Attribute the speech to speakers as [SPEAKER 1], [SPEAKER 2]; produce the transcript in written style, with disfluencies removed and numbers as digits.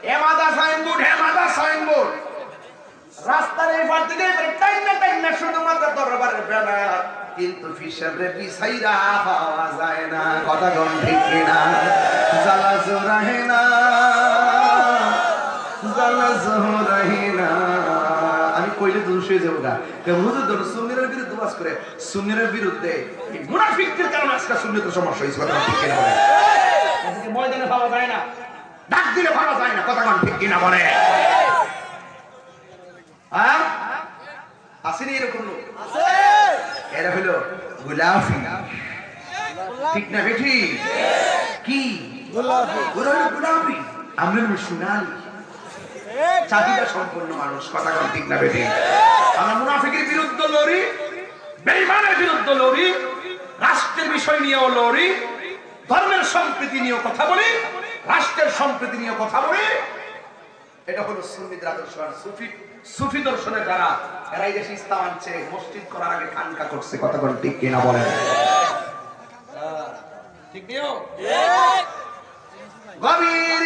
[SPEAKER 1] এ মাদা সাইনবোর্ড হে মাদা সাইনবোর্ড রাস্তার এই পার থেকে টাইম না শুধুমাত্র দরবারের ব্যানার কিন্তু হিসাবে বিছাইরা পাওয়া যায় না কথা কোন ঠিক কিনা জালা জোরাহিনা জালা জোরাহিনা আমি কইলে দোষ হয়ে যাবো গা হুজুর ধরো সুন্নিদের বিরুদ্ধে বাস করে সুন্নিদের বিরুদ্ধে মুনাফিকদের কারণে আজকে সুন্নিদের সমস্যা হয়েছে কথা ঠিক কিনা বলে আজকে ময়দানে পাওয়া যায় না ডাক দিলে পাওয়া যায় না কথা কোন ঠিক কিনা বলে হ্যাঁ আসেনি এরকম লোক আছে এরা হলো গোলাপি ঠিক না বেঠি কি গোলাপি আমরা সোনালি চাহিদা সম্পন্ন মানুষ কথা কোন ঠিক না বেঠি আমরা মুনাফিকের বিরুদ্ধে লড়ি বেঈমানের বিরুদ্ধে লড়ি রাষ্ট্রের বিষয় নিয়েও লড়ি ধর্মের সম্প্রীতি নিয়ে কথা বলি রাষ্ট্রের সম্প্রীতি নিয়ে কথা বলি এটা হলো সুন্নিদের আদর্শ সুফি দর্শনে যারা এরাই দেশে ইসলাম আনছে মসজিদ করার আগে খানকা করছে কথা কোন ঠিক কিনা বলেন ঠিক নিও গভীর